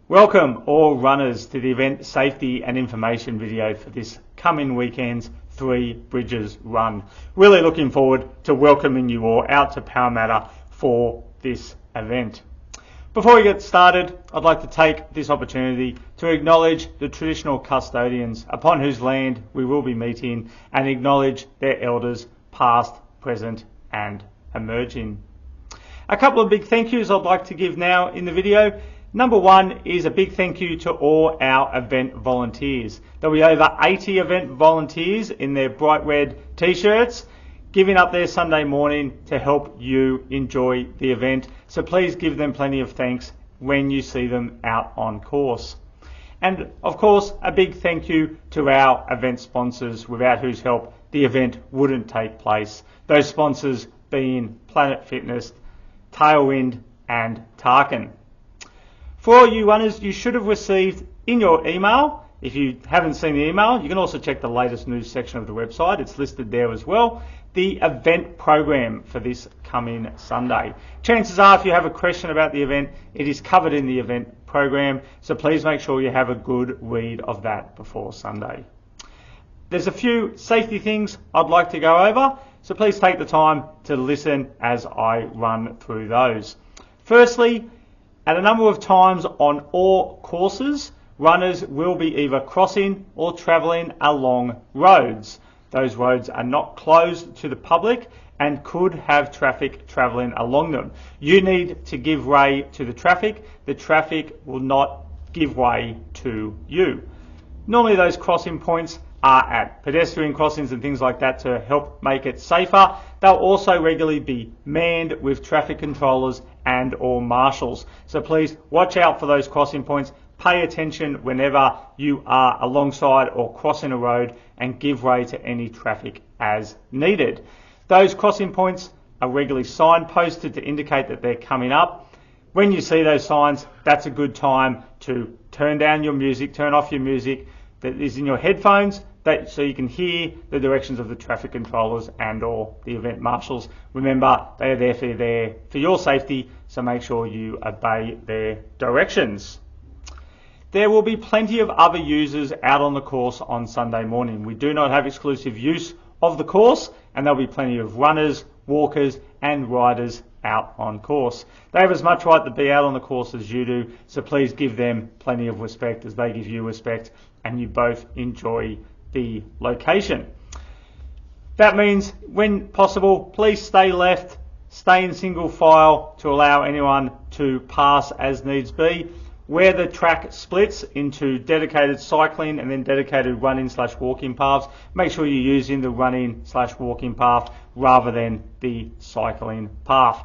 Welcome all runners to the event safety and information video for this coming weekend's Three Bridges Run. Really looking forward to welcoming you all out to Parramatta for this event. Before we get started, I'd like to take this opportunity to acknowledge the traditional custodians upon whose land we will be meeting and acknowledge their elders past, present and emerging. A couple of big thank yous I'd like to give now in the video. Number one is a big thank you to all our event volunteers. There'll be over 80 event volunteers in their bright red t-shirts giving up their Sunday morning to help you enjoy the event. So please give them plenty of thanks when you see them out on course. And of course, a big thank you to our event sponsors, without whose help the event wouldn't take place. Those sponsors being Planet Fitness, Tailwind and Tarkin. For all you runners, you should have received in your email. If you haven't seen the email, you can also check the latest news section of the website. It's listed there as well. The event program for this coming Sunday. Chances are, if you have a question about the event, it is covered in the event program. So please make sure you have a good read of that before Sunday. There's a few safety things I'd like to go over. So please take the time to listen as I run through those. Firstly, at a number of times on all courses, runners will be either crossing or travelling along roads. Those roads are not closed to the public and could have traffic travelling along them. You need to give way to the traffic. The traffic will not give way to you. Normally those crossing points are at pedestrian crossings and things like that to help make it safer. They'll also regularly be manned with traffic controllers and or marshals. So please watch out for those crossing points. Pay attention whenever you are alongside or crossing a road and give way to any traffic as needed. Those crossing points are regularly signposted to indicate that they're coming up. When you see those signs, that's a good time to turn down your music, turn off your music that is in your headphones, so you can hear the directions of the traffic controllers and or the event marshals. Remember, they are there for your safety, so make sure you obey their directions. There will be plenty of other users out on the course on Sunday morning. We do not have exclusive use of the course, and there'll be plenty of runners, walkers and riders out on course. They have as much right to be out on the course as you do, so please give them plenty of respect as they give you respect and you both enjoy the location. That means when possible, please stay left, stay in single file to allow anyone to pass as needs be. Where the track splits into dedicated cycling and then dedicated running/walking paths, make sure you're using the running/walking path rather than the cycling path.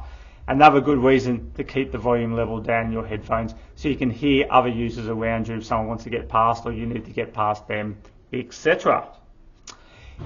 Another good reason to keep the volume level down in your headphones so you can hear other users around you if someone wants to get past or you need to get past them, etc.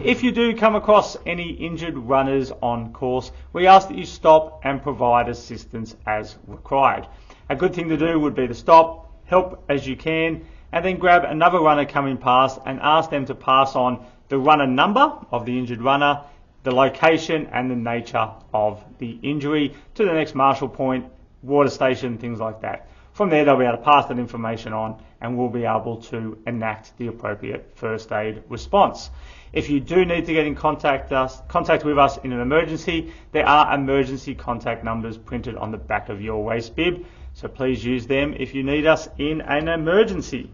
If you do come across any injured runners on course, we ask that you stop and provide assistance as required. A good thing to do would be to stop, help as you can, and then grab another runner coming past and ask them to pass on the runner number of the injured runner, the location and the nature of the injury to the next marshal point, water station, things like that. From there, they'll be able to pass that information on and we'll be able to enact the appropriate first aid response. If you do need to get in contact with us in an emergency, there are emergency contact numbers printed on the back of your waist bib, so please use them if you need us in an emergency.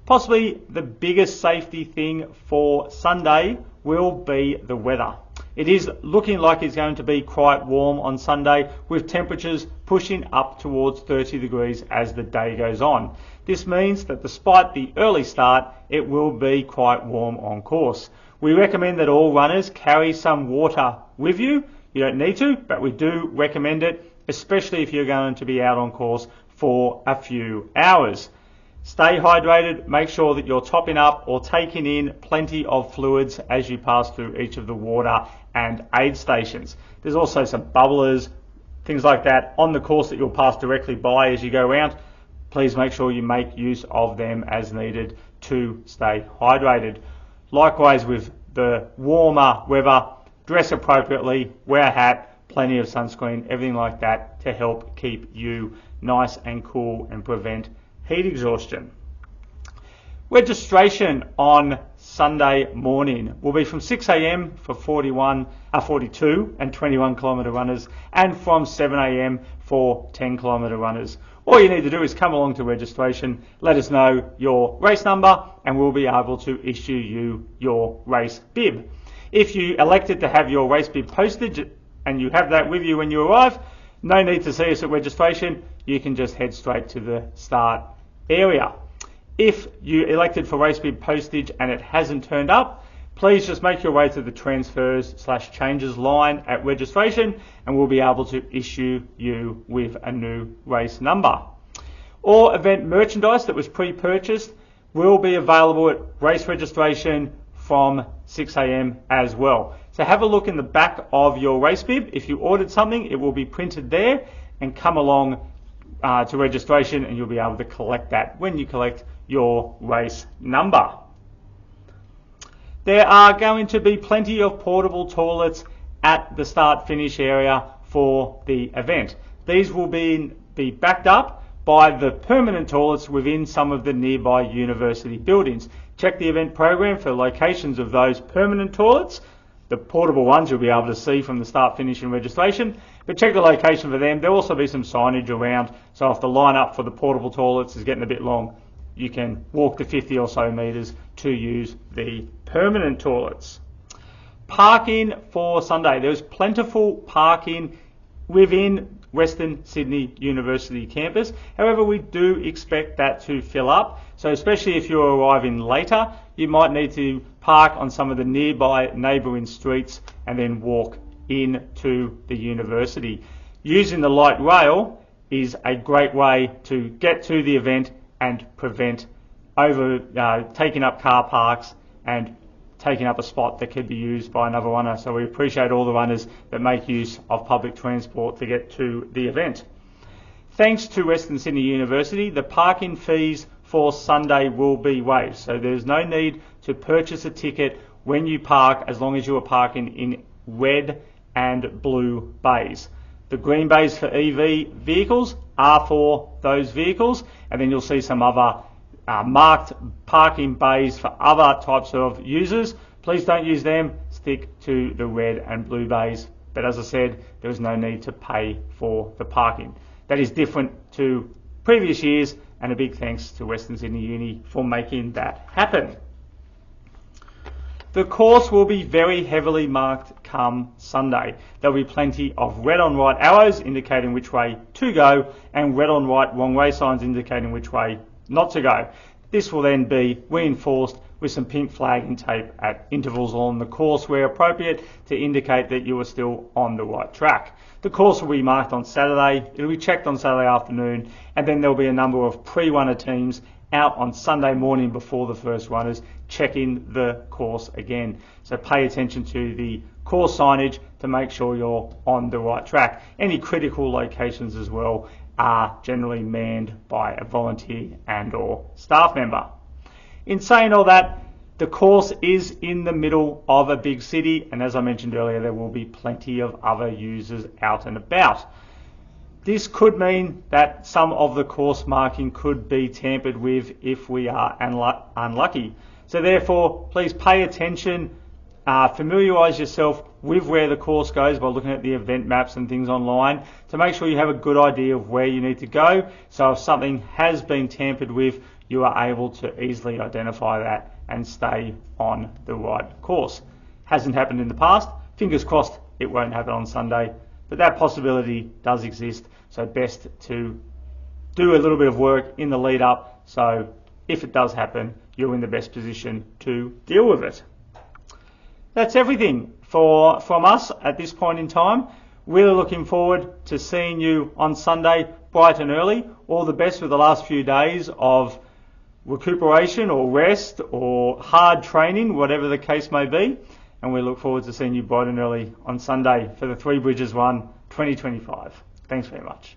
Possibly the biggest safety thing for Sunday will be the weather. It is looking like it's going to be quite warm on Sunday, with temperatures pushing up towards 30 degrees as the day goes on. This means that despite the early start, it will be quite warm on course. We recommend that all runners carry some water with you. You don't need to, but we do recommend it, especially if you're going to be out on course for a few hours. Stay hydrated, make sure that you're topping up or taking in plenty of fluids as you pass through each of the water and aid stations. There's also some bubblers, things like that on the course that you'll pass directly by as you go around. Please make sure you make use of them as needed to stay hydrated. Likewise with the warmer weather, dress appropriately, wear a hat, plenty of sunscreen, everything like that to help keep you nice and cool and prevent heat exhaustion. Registration on Sunday morning will be from 6 a.m. for 42 and 21 kilometre runners, and from 7 a.m. for 10 kilometre runners. All you need to do is come along to registration, let us know your race number, and we'll be able to issue you your race bib. If you elected to have your race bib postage and you have that with you when you arrive, no need to see us at registration. You can just head straight to the start area. If you elected for race bib postage and it hasn't turned up, please just make your way to the transfers/changes line at registration, and we'll be able to issue you with a new race number. All event merchandise that was pre-purchased will be available at race registration from 6 a.m. as well. So have a look in the back of your race bib. If you ordered something, it will be printed there, and come along to registration and you'll be able to collect that when you collect your race number. There are going to be plenty of portable toilets at the start-finish area for the event. These will be backed up by the permanent toilets within some of the nearby university buildings. Check the event program for locations of those permanent toilets. The portable ones you'll be able to see from the start, finish and registration, but check the location for them. There'll also be some signage around, so if the line up for the portable toilets is getting a bit long, you can walk the 50 or so metres to use the permanent toilets. Parking for Sunday. There's plentiful parking within Western Sydney University campus. However, we do expect that to fill up. So especially if you're arriving later, you might need to park on some of the nearby neighbouring streets and then walk into the university. Using the light rail is a great way to get to the event and prevent taking up car parks and taking up a spot that could be used by another runner. So we appreciate all the runners that make use of public transport to get to the event. Thanks to Western Sydney University, the parking fees for Sunday will be waived. So there's no need to purchase a ticket when you park, as long as you are parking in red and blue bays. The green bays for EV vehicles are for those vehicles, and then you'll see some other marked parking bays for other types of users. Please don't use them, stick to the red and blue bays. But as I said, there is no need to pay for the parking. That is different to previous years, and a big thanks to Western Sydney Uni for making that happen. The course will be very heavily marked come Sunday. There'll be plenty of red on right arrows indicating which way to go, and red on right wrong way signs indicating which way not to go. This will then be reinforced with some pink flagging tape at intervals along the course where appropriate to indicate that you are still on the right track. The course will be marked on Saturday, it'll be checked on Saturday afternoon, and then there'll be a number of pre-runner teams out on Sunday morning before the first runners checking the course again. So pay attention to the course signage to make sure you're on the right track. Any critical locations as well are generally manned by a volunteer and or staff member. In saying all that, the course is in the middle of a big city, and as I mentioned earlier, there will be plenty of other users out and about. This could mean that some of the course marking could be tampered with if we are unlucky. So therefore, please pay attention, familiarise yourself with where the course goes by looking at the event maps and things online to make sure you have a good idea of where you need to go. So if something has been tampered with, you are able to easily identify that and stay on the right course. Hasn't happened in the past. Fingers crossed it won't happen on Sunday, but that possibility does exist. So best to do a little bit of work in the lead up, so if it does happen, you're in the best position to deal with it. That's everything from us at this point in time. Really looking forward to seeing you on Sunday bright and early. All the best with the last few days of recuperation or rest or hard training, whatever the case may be. And we look forward to seeing you bright and early on Sunday for the Three Bridges Run 2025. Thanks very much.